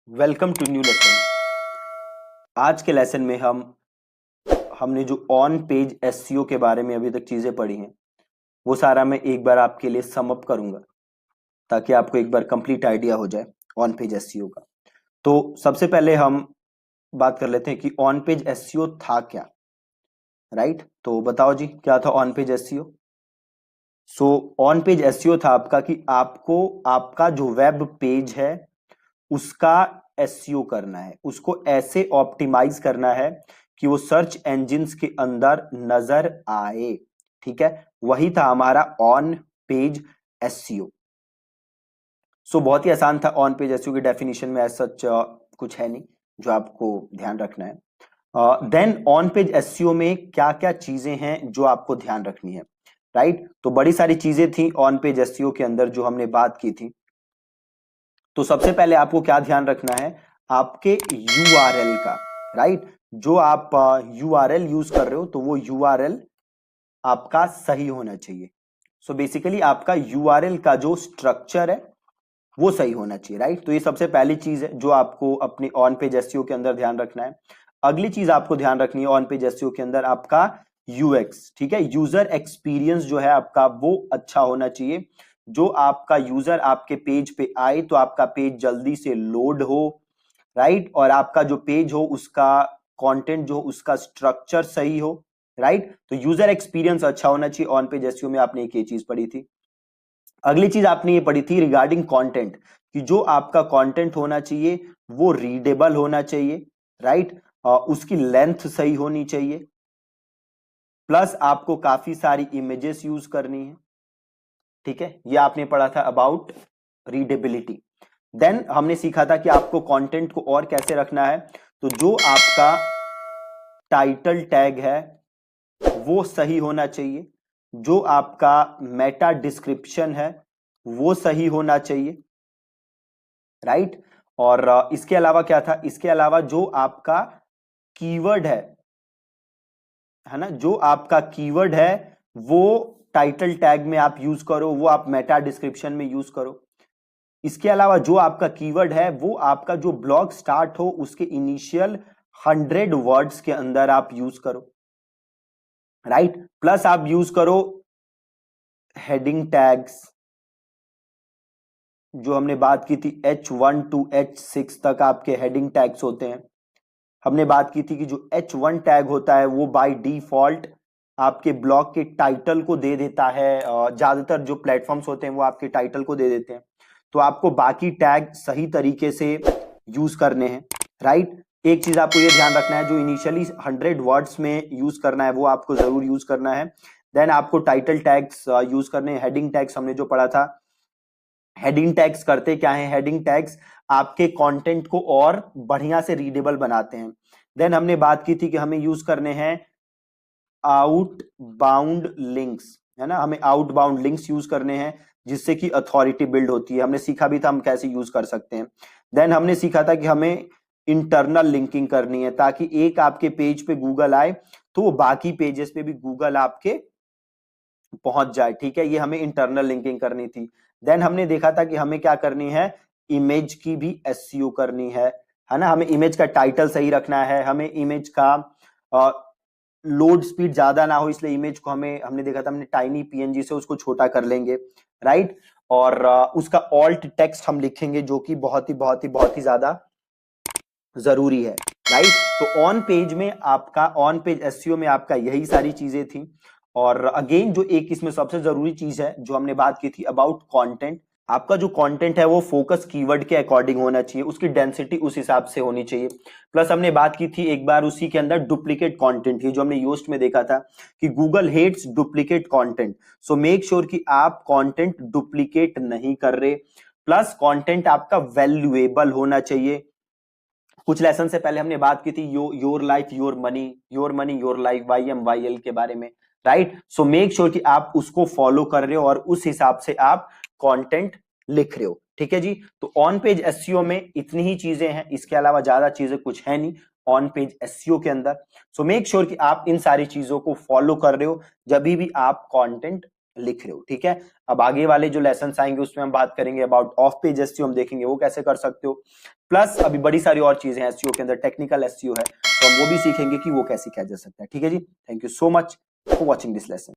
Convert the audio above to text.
Welcome to new lesson. आज के lesson में हमने जो ऑन पेज एसईओ के बारे में अभी तक चीजें पढ़ी हैं वो सारा मैं एक बार आपके लिए सम अप करूंगा ताकि आपको एक बार कंप्लीट आइडिया हो जाए ऑन पेज एसईओ का। तो सबसे पहले हम बात कर लेते हैं कि ऑन पेज एसईओ था क्या। राइट, तो बताओ जी क्या था on page SEO. So on page SEO था आपका कि आपको आपका जो वेब पेज है उसका एसईओ करना है, उसको ऐसे ऑप्टिमाइज करना है कि वो सर्च इंजिन्स के अंदर नजर आए। ठीक है, वही था हमारा ऑन पेज एसईओ। सो बहुत ही आसान था। ऑन पेज एसईओ की डेफिनेशन में ऐसा कुछ है नहीं जो आपको ध्यान रखना है। देन ऑन पेज एसईओ में क्या क्या चीजें हैं जो आपको ध्यान रखनी है। राइट, तो बड़ी सारी चीजें थी ऑन पेज एसईओ के अंदर जो हमने बात की थी। तो सबसे पहले आपको क्या ध्यान रखना है, आपके यूआरएल का। राइट, जो आप यूआरएल यूज कर रहे हो तो वो यूआरएल आपका सही होना चाहिए। सो बेसिकली आपका यूआरएल का जो स्ट्रक्चर है वो सही होना चाहिए। राइट, तो ये सबसे पहली चीज है जो आपको अपनी ऑन पेज एसईओ के अंदर ध्यान रखना है। अगली चीज आपको ध्यान रखनी है ऑन पेज एसईओ के अंदर आपका यूएक्स। ठीक है, यूजर एक्सपीरियंस जो है आपका वो अच्छा होना चाहिए। जो आपका यूजर आपके पेज पे आए तो आपका पेज जल्दी से लोड हो। राइट, और आपका जो पेज हो उसका कंटेंट जो उसका स्ट्रक्चर सही हो। राइट, तो यूजर एक्सपीरियंस अच्छा होना चाहिए। ऑन पेज एसईओ में आपने एक ये चीज पढ़ी थी। अगली चीज आपने ये पढ़ी थी रिगार्डिंग कंटेंट कि जो आपका कंटेंट होना चाहिए वो रीडेबल होना चाहिए। राइट, उसकी लेंथ सही होनी चाहिए, प्लस आपको काफी सारी इमेजेस यूज करनी है। ठीक है, ये आपने पढ़ा था अबाउट रीडेबिलिटी। देन हमने सीखा था कि आपको कंटेंट को और कैसे रखना है। तो जो आपका टाइटल टैग है वो सही होना चाहिए, जो आपका मेटा डिस्क्रिप्शन है वो सही होना चाहिए। राइट, और इसके अलावा क्या था, इसके अलावा जो आपका कीवर्ड है ना, जो आपका कीवर्ड है वो टाइटल टैग में आप यूज करो, वो आप मेटा डिस्क्रिप्शन में यूज करो। इसके अलावा जो आपका कीवर्ड है वो आपका जो ब्लॉग स्टार्ट हो उसके इनिशियल 100 वर्ड्स के अंदर आप यूज करो। राइट, प्लस आप यूज करो हेडिंग टैग्स जो हमने बात की थी H1 टू H6 तक आपके हेडिंग टैग्स होते हैं। हमने बात की थी कि जो H1 टैग होता है वो बाय डिफॉल्ट आपके ब्लॉग के टाइटल को दे देता है। ज्यादातर जो प्लेटफॉर्म्स होते हैं वो आपके टाइटल को दे देते हैं, तो आपको बाकी टैग सही तरीके से यूज करने हैं। राइट, एक चीज आपको ये ध्यान रखना है, जो इनिशियली 100 वर्ड्स में यूज करना है वो आपको जरूर यूज करना है। देन आपको टाइटल टैग्स यूज करने हैं। हेडिंग टैग्स हमने जो पढ़ा था, हेडिंग टैग्स करते क्या है, हेडिंग टैग्स आपके कंटेंट को और बढ़िया से रीडेबल बनाते हैं। देन हमने बात की थी कि हमें यूज करने हैं आउटबाउंड लिंक्स, है ना, हमें आउटबाउंड लिंक्स यूज करने हैं जिससे कि अथॉरिटी बिल्ड होती है। हमने सीखा भी था हम कैसे यूज कर सकते हैं। देन हमने सीखा था कि हमें इंटरनल लिंकिंग करनी है ताकि एक आपके पेज पे गूगल आए तो वो बाकी पेजेस पे भी गूगल आपके पहुंच जाए। ठीक है, ये हमें इंटरनल लिंकिंग करनी थी। देन हमने देखा था कि हमें क्या करनी है, इमेज की भी एसईओ करनी है ना, हमें इमेज का टाइटल सही रखना है, हमें इमेज का लोड स्पीड ज्यादा ना हो, इसलिए इमेज को हमने देखा था हमने टाइनी पीएनजी से उसको छोटा कर लेंगे। राइट, और उसका ऑल्ट टेक्स्ट हम लिखेंगे जो कि बहुत ही ज्यादा जरूरी है। राइट, तो ऑन पेज में आपका ऑन पेज एसईओ में आपका यही सारी चीजें थी। और अगेन जो एक इसमें सबसे जरूरी चीज है जो हमने बात की थी अबाउट कंटेंट, आपका जो कंटेंट है वो फोकस कीवर्ड के अकॉर्डिंग होना चाहिए, उसकी डेंसिटी उस हिसाब से होनी चाहिए। प्लस हमने बात की थी एक बार उसी के अंदर डुप्लीकेट कंटेंट की, जो हमने योस्ट में देखा था कि Google hates duplicate content. So make sure कि आप कंटेंट डुप्लीकेट नहीं कर रहे, प्लस कंटेंट आपका वैल्यूएबल होना चाहिए। कुछ लेसन से पहले हमने बात की थी your life your money, your money your life, YMYL के बारे में। राइट, सो मेक श्योर कि आप उसको फॉलो कर रहे हो और उस हिसाब से आप कंटेंट लिख रहे हो। ठीक है जी, तो ऑन पेज एसईओ में इतनी ही चीजें हैं, इसके अलावा ज्यादा चीजें कुछ है नहीं ऑन पेज एसईओ के अंदर। सो मेक श्योर कि आप इन सारी चीजों को फॉलो कर रहे हो जब भी आप कंटेंट लिख रहे हो। ठीक है, अब आगे वाले जो लेसन आएंगे उसमें हम बात करेंगे अबाउट ऑफ पेज एसईओ, हम देखेंगे वो कैसे कर सकते हो। प्लस अभी बड़ी सारी और चीजें हैं एसईओ के अंदर, टेक्निकल एसईओ है, तो हम वो भी सीखेंगे कि वो कैसे किया जा सकता है। ठीक है जी, thank you so much for watching this lesson.